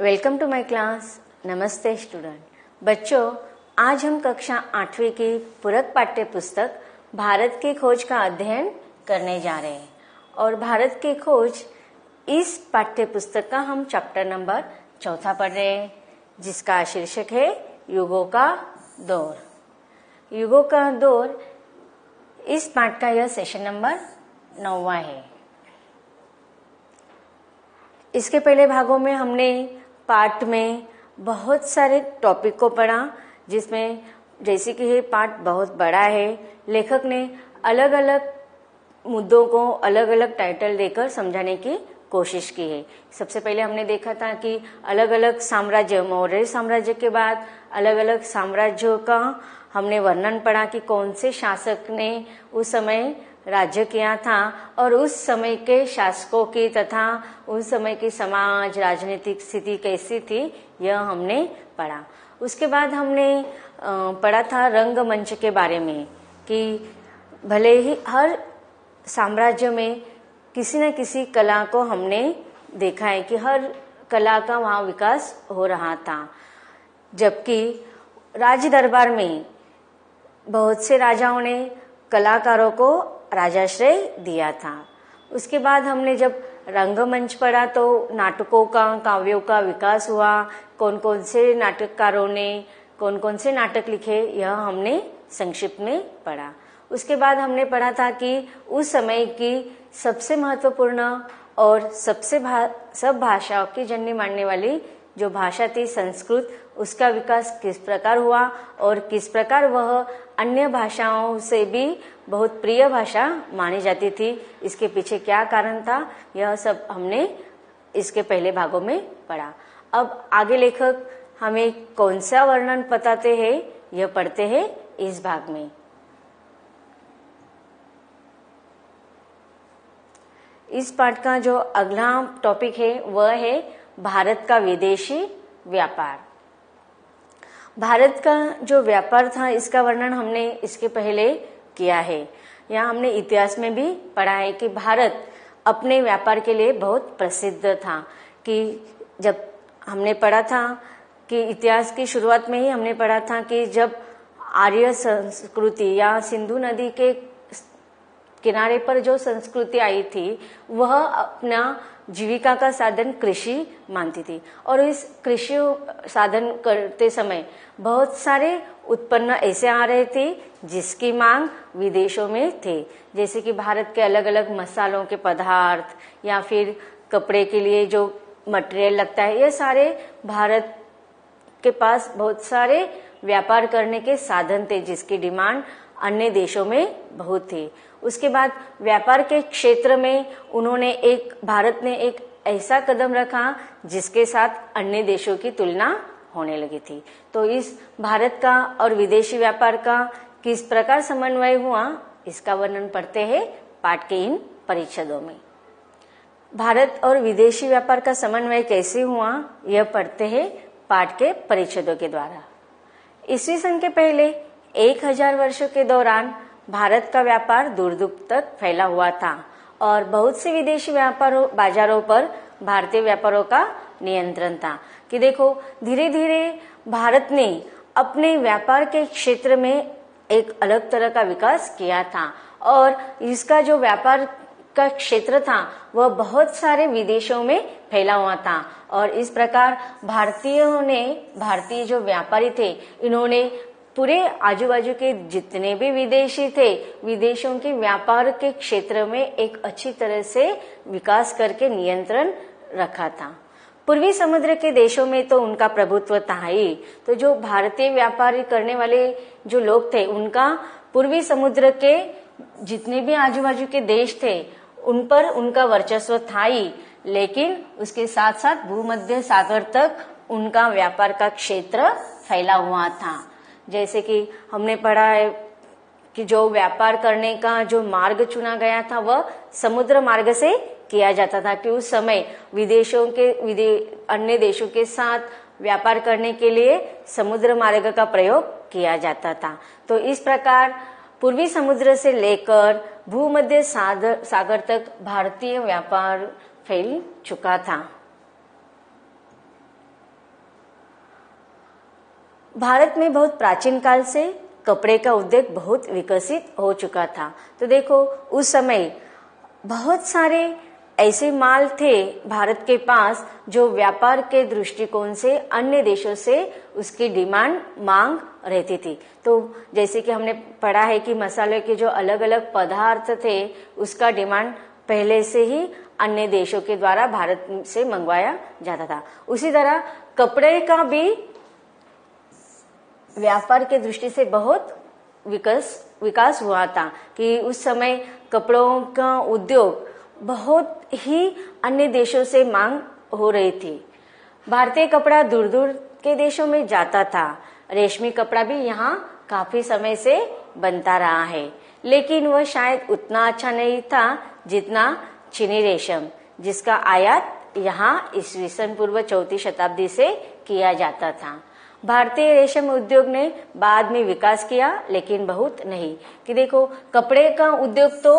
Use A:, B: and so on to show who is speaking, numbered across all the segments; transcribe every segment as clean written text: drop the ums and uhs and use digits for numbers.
A: Welcome to my class. नमस्ते student. बच्चों, आज हम कक्षा 8वीं की पूरक पाठ्य पुस्तक भारत की खोज का अध्ययन करने जा रहे हैं और भारत की खोज इस पाठ्य पुस्तक का हम चैप्टर नंबर 4 पढ़ रहे हैं, जिसका शीर्षक है युगों का दौर। युगों का दौर इस पाठ का यह सेशन नंबर 9वां है। इसके पहले भागों में हमने पाठ में बहुत सारे टॉपिक को पढ़ा, जिसमें जैसे कि ये पाठ बहुत बड़ा है, लेखक ने अलग अलग मुद्दों को अलग अलग टाइटल देकर समझाने की कोशिश की है। सबसे पहले हमने देखा था कि अलग अलग साम्राज्य, मौर्य साम्राज्य के बाद अलग अलग साम्राज्यों का हमने वर्णन पढ़ा कि कौन से शासक ने उस समय राज्य किया था और उस समय के शासकों की तथा उस समय की समाज राजनीतिक स्थिति कैसी थी, यह हमने पढ़ा। उसके बाद हमने पढ़ा था रंगमंच के बारे में कि भले ही हर साम्राज्य में किसी न किसी कला को हमने देखा है कि हर कला का वहाँ विकास हो रहा था, जबकि राज दरबार में बहुत से राजाओं ने कलाकारों को राजाश्रय दिया था। उसके बाद हमने जब रंगमंच पढ़ा तो नाटकों का, काव्यों का विकास हुआ, कौन कौन से नाटककारों ने कौन कौन से नाटक लिखे, यह हमने संक्षिप्त में पढ़ा। उसके बाद हमने पढ़ा था कि उस समय की सबसे महत्वपूर्ण और सब भाषाओं की जननी मानने वाली जो भाषा थी संस्कृत, उसका विकास किस प्रकार हुआ और किस प्रकार वह अन्य भाषाओं से भी बहुत प्रिय भाषा मानी जाती थी। इसके पीछे क्या कारण था, यह सब हमने इसके पहले भागों में पढ़ा। अब आगे लेखक हमें कौन सा वर्णन बताते हैं, यह पढ़ते हैं इस भाग में। इस पाठ का जो अगला टॉपिक है वह है भारत का विदेशी व्यापार। भारत का जो व्यापार था, इसका वर्णन हमने इसके पहले किया है। यहाँ हमने इतिहास में भी पढ़ा है कि भारत अपने व्यापार के लिए बहुत प्रसिद्ध था। कि जब हमने पढ़ा था कि इतिहास की शुरुआत में ही हमने पढ़ा था कि जब आर्य संस्कृति या सिंधु नदी के किनारे पर जो संस्कृति आई थी, वह अपना जीविका का साधन कृषि मानती थी और इस कृषि साधन करते समय बहुत सारे उत्पन्न ऐसे आ रहे थे जिसकी मांग विदेशों में थे। जैसे कि भारत के अलग अलग मसालों के पदार्थ या फिर कपड़े के लिए जो मटेरियल लगता है, ये सारे भारत के पास बहुत सारे व्यापार करने के साधन थे जिसकी डिमांड अन्य देशों में बहुत थी। उसके बाद व्यापार के क्षेत्र में भारत ने एक ऐसा कदम रखा जिसके साथ अन्य देशों की तुलना होने लगी थी। तो इस भारत का और विदेशी व्यापार का किस प्रकार समन्वय हुआ, इसका वर्णन पढ़ते हैं पाठ के इन परिच्छेदों में। भारत और विदेशी व्यापार का समन्वय कैसे हुआ, यह पढ़ते हैं पाठ के परिच्छेदों के द्वारा। ईस्वी सन के पहले 1000 वर्षों के दौरान भारत का व्यापार दूर दूर तक फैला हुआ था और बहुत से विदेशी बाजारों पर भारतीय व्यापारों का नियंत्रण था। कि देखो, धीरे धीरे भारत ने अपने व्यापार के क्षेत्र में एक अलग तरह का विकास किया था और इसका जो व्यापार का क्षेत्र था वह बहुत सारे विदेशों में फैला हुआ था और इस प्रकार भारतीय जो व्यापारी थे, इन्होंने पूरे आजू बाजू के जितने भी विदेशी थे, विदेशों के व्यापार के क्षेत्र में एक अच्छी तरह से विकास करके नियंत्रण रखा था। पूर्वी समुद्र के देशों में तो उनका प्रभुत्व था ही। तो जो भारतीय व्यापार करने वाले जो लोग थे, उनका पूर्वी समुद्र के जितने भी आजू बाजू के देश थे उन पर उनका वर्चस्व था ही, लेकिन उसके साथ साथ भूमध्य सागर तक उनका व्यापार का क्षेत्र फैला हुआ था। जैसे कि हमने पढ़ा है कि जो व्यापार करने का जो मार्ग चुना गया था वह समुद्र मार्ग से किया जाता था कि उस समय अन्य देशों के साथ व्यापार करने के लिए समुद्र मार्ग का प्रयोग किया जाता था। तो इस प्रकार पूर्वी समुद्र से लेकर भूमध्य सागर तक भारतीय व्यापार फैल चुका था। भारत में बहुत प्राचीन काल से कपड़े का उद्योग बहुत विकसित हो चुका था। तो देखो उस समय बहुत सारे ऐसे माल थे भारत के पास जो व्यापार के दृष्टिकोण से अन्य देशों से उसकी डिमांड मांग रहती थी। तो जैसे कि हमने पढ़ा है कि मसाले के जो अलग अलग पदार्थ थे उसका डिमांड पहले से ही अन्य देशों के द्वारा भारत से मंगवाया जाता था। उसी तरह कपड़े का भी व्यापार के दृष्टि से बहुत विकास हुआ था कि उस समय कपड़ों का उद्योग बहुत ही अन्य देशों से मांग हो रही थी। भारतीय कपड़ा दूर दूर के देशों में जाता था। रेशमी कपड़ा भी यहाँ काफी समय से बनता रहा है, लेकिन वह शायद उतना अच्छा नहीं था जितना चीनी रेशम, जिसका आयात यहाँ ईस्वीसन पूर्व 4वीं शताब्दी से किया जाता था। भारतीय रेशम उद्योग ने बाद में विकास किया, लेकिन बहुत नहीं। कि देखो कपड़े का उद्योग तो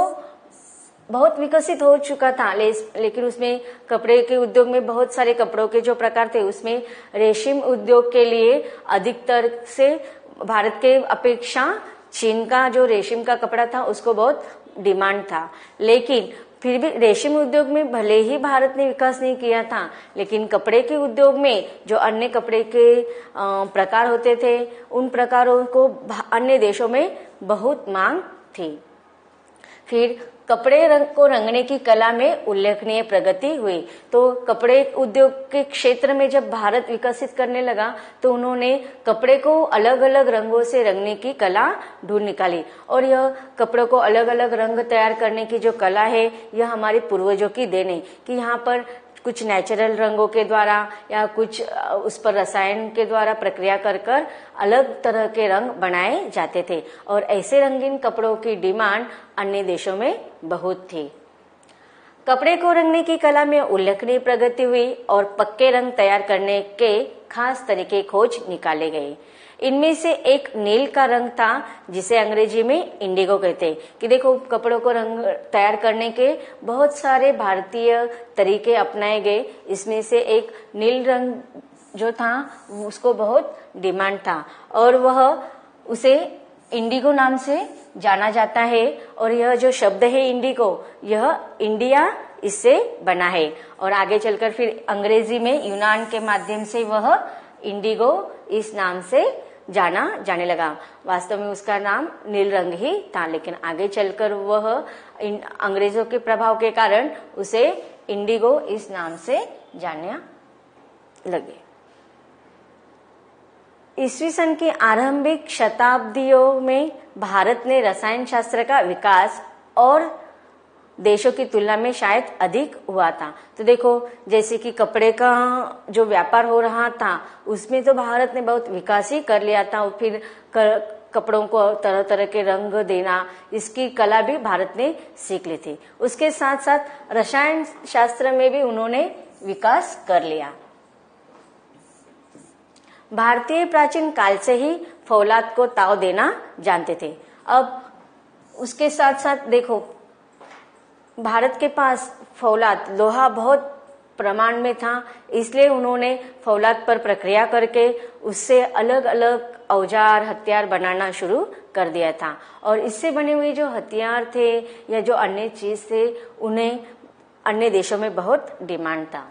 A: बहुत विकसित हो चुका था, लेकिन उसमें कपड़े के उद्योग में बहुत सारे कपड़ों के जो प्रकार थे उसमें रेशम उद्योग के लिए अधिकतर से भारत के अपेक्षा चीन का जो रेशम का कपड़ा था उसको बहुत डिमांड था। लेकिन फिर भी रेशम उद्योग में भले ही भारत ने विकास नहीं किया था, लेकिन कपड़े के उद्योग में जो अन्य कपड़े के प्रकार होते थे उन प्रकारों को अन्य देशों में बहुत मांग थी। फिर कपड़े को रंगने की कला में उल्लेखनीय प्रगति हुई। तो कपड़े उद्योग के क्षेत्र में जब भारत विकसित करने लगा तो उन्होंने कपड़े को अलग अलग रंगों से रंगने की कला ढूंढ निकाली, और यह कपड़ों को अलग अलग रंग तैयार करने की जो कला है यह हमारे पूर्वजों की देन है कि यहाँ पर कुछ नेचुरल रंगों के द्वारा या कुछ उस पर रसायन के द्वारा प्रक्रिया कर कर अलग तरह के रंग बनाए जाते थे, और ऐसे रंगीन कपड़ों की डिमांड अन्य देशों में बहुत थी। कपड़े को रंगने की कला में उल्लेखनीय प्रगति हुई और पक्के रंग तैयार करने के खास तरीके खोज निकाले गए। इनमें से एक नील का रंग था जिसे अंग्रेजी में इंडिगो कहते हैं। कि देखो कपड़ों को रंग तैयार करने के बहुत सारे भारतीय तरीके अपनाए गए। इसमें से एक नील रंग जो था उसको बहुत डिमांड था और वह उसे इंडिगो नाम से जाना जाता है, और यह जो शब्द है इंडिगो यह इंडिया इससे बना है, और आगे चलकर फिर अंग्रेजी में यूनान के माध्यम से वह इंडिगो इस नाम से जाने लगा। वास्तव में उसका नाम नील रंग ही था, लेकिन आगे चलकर वह अंग्रेजों के प्रभाव के कारण उसे इंडिगो इस नाम से जाने लगे। ईस्वी सन की आरंभिक शताब्दियों में भारत ने रसायन शास्त्र का विकास और देशों की तुलना में शायद अधिक हुआ था। तो देखो जैसे कि कपड़े का जो व्यापार हो रहा था उसमें तो भारत ने बहुत विकास ही कर लिया था, और फिर कपड़ों को तरह तरह के रंग देना इसकी कला भी भारत ने सीख ली थी। उसके साथ साथ रसायन शास्त्र में भी उन्होंने विकास कर लिया। भारतीय प्राचीन काल से ही फौलाद को ताव देना जानते थे। अब उसके साथ साथ देखो भारत के पास फौलाद लोहा बहुत प्रमाण में था, इसलिए उन्होंने फौलाद पर प्रक्रिया करके उससे अलग अलग औजार हथियार बनाना शुरू कर दिया था, और इससे बने हुए जो हथियार थे या जो अन्य चीज थे उन्हें अन्य देशों में बहुत डिमांड था।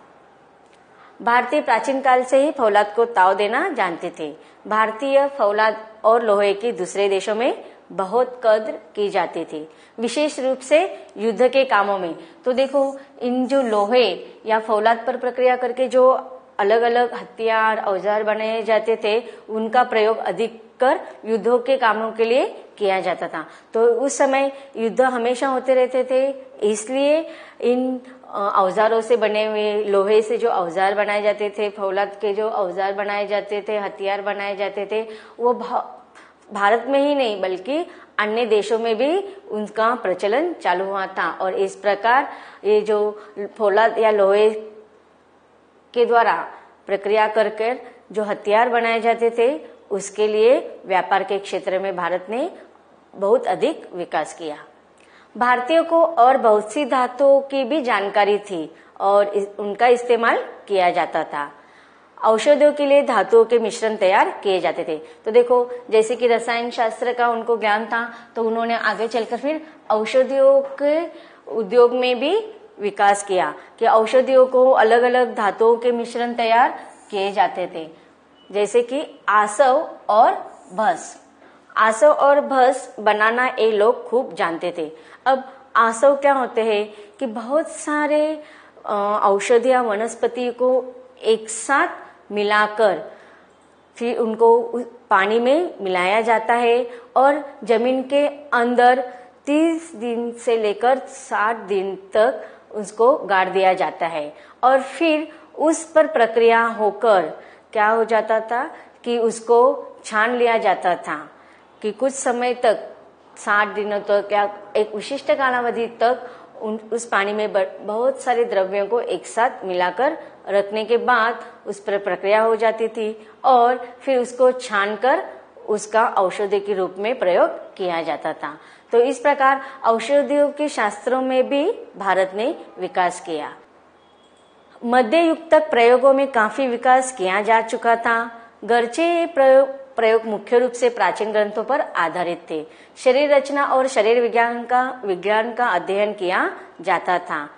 A: भारतीय प्राचीन काल से ही फौलाद को ताव देना जानते थे। भारतीय फौलाद और लोहे की दूसरे देशों में बहुत कद्र की जाती थी, विशेष रूप से युद्ध के कामों में। तो देखो इन जो लोहे या फौलाद पर प्रक्रिया करके जो अलग अलग हथियार औजार बनाए जाते थे उनका प्रयोग अधिकतर युद्धों के कामों के लिए किया जाता था। तो उस समय युद्ध हमेशा होते रहते थे, इसलिए इन औजारों से बने हुए लोहे से जो औजार बनाए जाते थे, फौलाद के जो औजार बनाए जाते थे, हथियार बनाए जाते थे, वो भारत में ही नहीं बल्कि अन्य देशों में भी उनका प्रचलन चालू हुआ था। और इस प्रकार ये जो फौलाद या लोहे के द्वारा प्रक्रिया कर जो हथियार बनाए जाते थे उसके लिए व्यापार के क्षेत्र में भारत ने बहुत अधिक विकास किया। भारतीयों को और बहुत सी धातुओं की भी जानकारी थी और उनका इस्तेमाल किया जाता था। औषधियों के लिए धातुओं के मिश्रण तैयार किए जाते थे। तो देखो, जैसे कि रसायन शास्त्र का उनको ज्ञान था, तो उन्होंने आगे चलकर फिर औषधियों के उद्योग में भी विकास किया कि औषधियों को अलग अलग धातुओं के मिश्रण तैयार किए जाते थे, जैसे कि आसव और भस्म। आसव और भस्म बनाना ये लोग खूब जानते थे। अब आसव क्या होते हैं कि बहुत सारे औषधियां वनस्पति को एक साथ मिलाकर फिर उनको पानी में मिलाया जाता है और जमीन के अंदर 30 दिन से लेकर 60 दिन तक उसको गाड़ दिया जाता है और फिर उस पर प्रक्रिया होकर क्या हो जाता था कि उसको छान लिया जाता था कि कुछ समय तक 60 दिनों तक या एक विशिष्ट कालावधि तक उस पानी में बहुत सारे द्रव्यों को एक साथ मिलाकर रखने के बाद उस पर प्रक्रिया हो जाती थी और फिर उसको छानकर उसका औषधि के रूप में प्रयोग किया जाता था। तो इस प्रकार औषधियों के शास्त्रों में भी भारत ने विकास किया। मध्य युग तक प्रयोगों में काफी विकास किया जा चुका था। गर्चे ये प्रयोग मुख्य रूप से प्राचीन ग्रंथों पर आधारित थे। शरीर रचना और शरीर विज्ञान का अध्ययन किया जाता था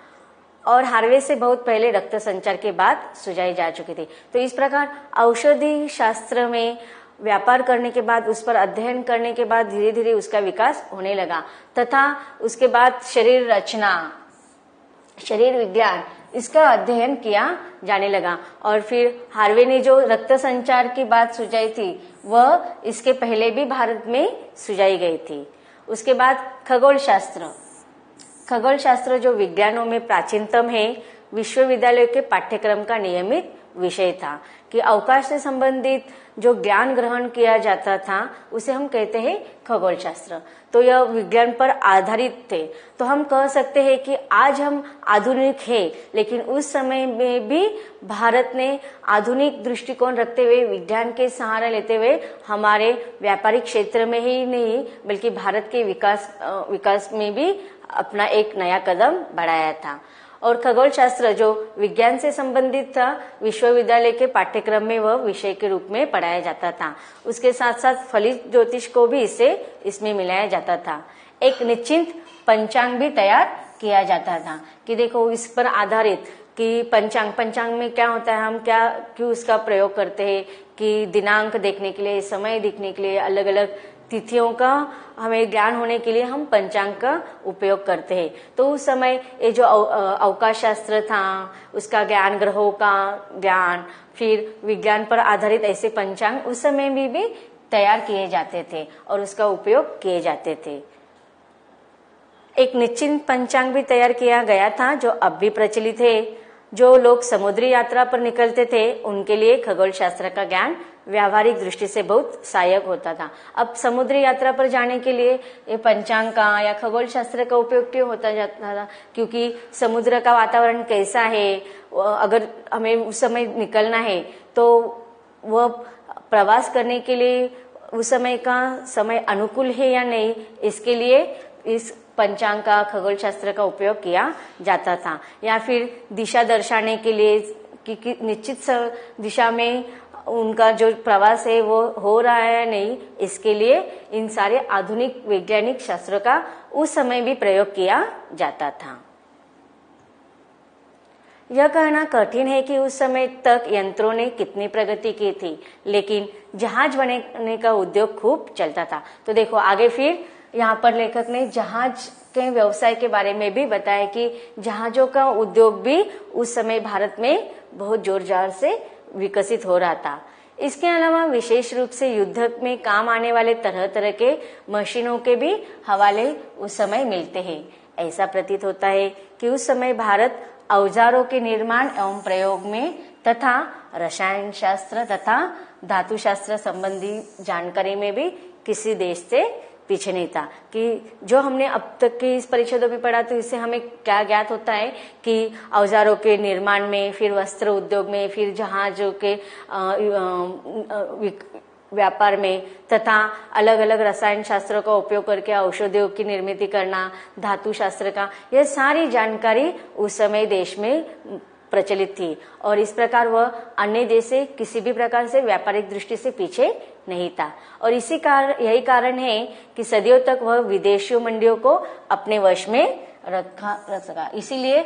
A: और हार्वे से बहुत पहले रक्त संचार के बाद सुझाई जा चुकी थी। तो इस प्रकार औषधि शास्त्र में व्यापार करने के बाद, उस पर अध्ययन करने के बाद धीरे धीरे उसका विकास होने लगा तथा उसके बाद शरीर रचना, शरीर विज्ञान, इसका अध्ययन किया जाने लगा। और फिर हार्वे ने जो रक्त संचार की बात सुझाई थी वह इसके पहले भी भारत में सुझाई गई थी। उसके बाद खगोल शास्त्र, खगोल शास्त्र जो विज्ञानों में प्राचीनतम है, विश्वविद्यालय के पाठ्यक्रम का नियमित विषय था कि अवकाश से संबंधित जो ज्ञान ग्रहण किया जाता था उसे हम कहते हैं खगोल शास्त्र। तो यह विज्ञान पर आधारित थे। तो हम कह सकते हैं कि आज हम आधुनिक है, लेकिन उस समय में भी भारत ने आधुनिक दृष्टिकोण रखते हुए, विज्ञान के सहारा लेते हुए हमारे व्यापारिक क्षेत्र में ही नहीं बल्कि भारत के विकास में भी अपना एक नया कदम बढ़ाया था। और खगोल शास्त्र जो विज्ञान से संबंधित था, विश्वविद्यालय के पाठ्यक्रम में वह विषय के रूप में पढ़ाया जाता था। उसके साथ साथ फलित ज्योतिष को भी इसमें मिलाया जाता था। एक निश्चित पंचांग भी तैयार किया जाता था कि देखो, इस पर आधारित कि पंचांग में क्या होता है, हम क्यों उसका प्रयोग करते हैं कि दिनांक देखने के लिए, समय देखने के लिए, अलग अलग तिथियों का हमें ज्ञान होने के लिए हम पंचांग का उपयोग करते हैं। तो उस समय ये जो अवकाश शास्त्र था, उसका ज्ञान, ग्रहों का ज्ञान, फिर विज्ञान पर आधारित ऐसे पंचांग उस समय में भी तैयार किए जाते थे और उसका उपयोग किए जाते थे। एक निश्चित पंचांग भी तैयार किया गया था जो अब भी प्रचलित है। जो लोग समुद्री यात्रा पर निकलते थे उनके लिए खगोल शास्त्र का ज्ञान व्यावहारिक दृष्टि से बहुत सहायक होता था। अब समुद्री यात्रा पर जाने के लिए ये पंचांग का या खगोल शास्त्र का उपयोग क्यों होता जाता था, क्योंकि समुद्र का वातावरण कैसा है, अगर हमें उस समय निकलना है तो वह प्रवास करने के लिए उस समय का समय अनुकूल है या नहीं, इसके लिए इस पंचांग का, खगोल शास्त्र का उपयोग किया जाता था। या फिर दिशा दर्शाने के लिए कि निश्चित दिशा में उनका जो प्रवास है वो हो रहा है या नहीं, इसके लिए इन सारे आधुनिक वैज्ञानिक शास्त्रों का उस समय भी प्रयोग किया जाता था। यह कहना कठिन है कि उस समय तक यंत्रों ने कितनी प्रगति की थी, लेकिन जहाज बनाने का उद्योग खूब चलता था। तो देखो आगे फिर यहाँ पर लेखक ने जहाज के व्यवसाय के बारे में भी बताया कि जहाजों का उद्योग भी उस समय भारत में बहुत जोर जार से विकसित हो रहा था। इसके अलावा विशेष रूप से युद्ध में काम आने वाले तरह तरह के मशीनों के भी हवाले उस समय मिलते हैं। ऐसा प्रतीत होता है कि उस समय भारत औजारों के निर्माण एवं प्रयोग में तथा रसायन शास्त्र तथा धातु शास्त्र संबंधी जानकारी में भी किसी देश से पीछे नहीं था। कि जो हमने अब तक की इस परिषदों में पढ़ा, तो इससे हमें क्या ज्ञात होता है कि औजारों के निर्माण में, फिर वस्त्र उद्योग में, फिर जहाजों के व्यापार में तथा अलग अलग रसायन शास्त्रों का उपयोग करके औषधियों की निर्मित करना, धातु शास्त्र का, यह सारी जानकारी उस समय देश में प्रचलित थी और इस प्रकार वह अन्य देश से किसी भी प्रकार से व्यापारिक दृष्टि से पीछे नहीं था। और यही कारण है कि सदियों तक वह विदेशी मंडियों को अपने वश में रख सका। इसीलिए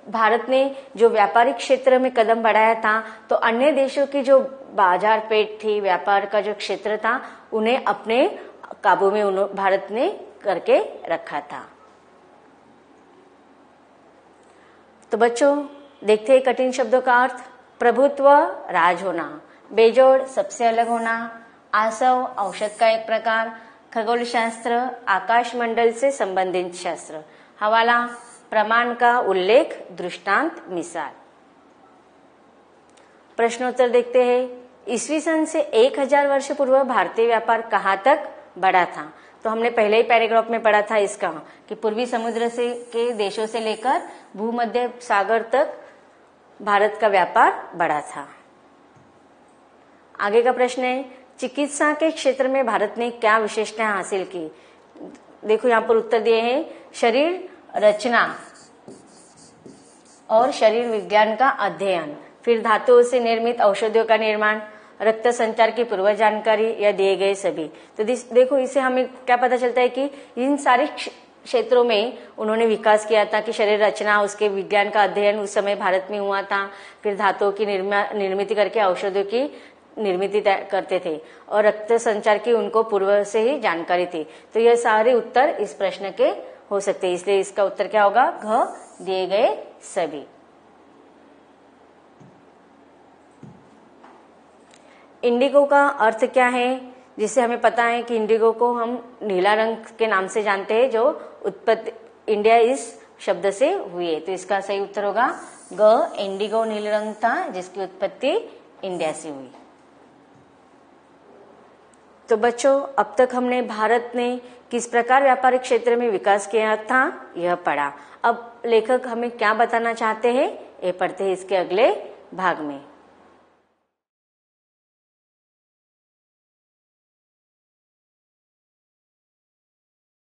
A: भारत ने जो व्यापारिक क्षेत्र में कदम बढ़ाया था तो अन्य देशों की जो बाजार पेट थी, व्यापार का जो क्षेत्र था, उन्हें अपने काबू में भारत ने करके रखा था। तो बच्चों देखते हैं कठिन शब्दों का अर्थ। प्रभुत्व राज होना, बेजोड़ सबसे अलग होना, आसव औषध का एक प्रकार, खगोल शास्त्र आकाश मंडल से संबंधित शास्त्र, हवाला प्रमाण का उल्लेख, दृष्टांत, मिसाल। प्रश्नोत्तर देखते हैं। ईस्वी सन से 1000 वर्ष पूर्व भारतीय व्यापार कहाँ तक बढ़ा था? तो हमने पहले ही पैराग्राफ में पढ़ा था इसका कि पूर्वी समुद्र से के देशों से लेकर भूमध्य सागर तक भारत का व्यापार बढ़ा था। आगे का प्रश्न है, चिकित्सा के क्षेत्र में भारत ने क्या विशेषताएं हासिल की? देखो यहाँ पर उत्तर दिए हैं, शरीर रचना और शरीर विज्ञान का अध्ययन, फिर धातुओं से निर्मित औषधियों का निर्माण, रक्त संचार की पूर्व जानकारी, या दिए गए सभी। तो देखो इससे हमें क्या पता चलता है कि इन सारे क्षेत्रों में उन्होंने विकास किया था कि शरीर रचना, उसके विज्ञान का अध्ययन उस समय भारत में हुआ था, फिर धातुओं की निर्मित करके औषधियों की निर्मित करते थे और रक्त संचार की उनको पूर्व से ही जानकारी थी। तो यह सारे उत्तर इस प्रश्न के हो सकते हैं, इसलिए इसका उत्तर क्या होगा? घ दिए गए सभी। इंडिगो का अर्थ क्या है? जिससे हमें पता है कि इंडिगो को हम नीला रंग के नाम से जानते हैं, जो उत्पत्ति इंडिया इस शब्द से हुई है। तो इसका सही उत्तर होगा ग, इंडिगो नील रंग था जिसकी उत्पत्ति इंडिया से हुई। तो बच्चों अब तक हमने भारत ने किस प्रकार व्यापारिक क्षेत्र में विकास किया था यह पढ़ा। अब लेखक हमें क्या बताना चाहते हैं ये पढ़ते हैं इसके अगले भाग में।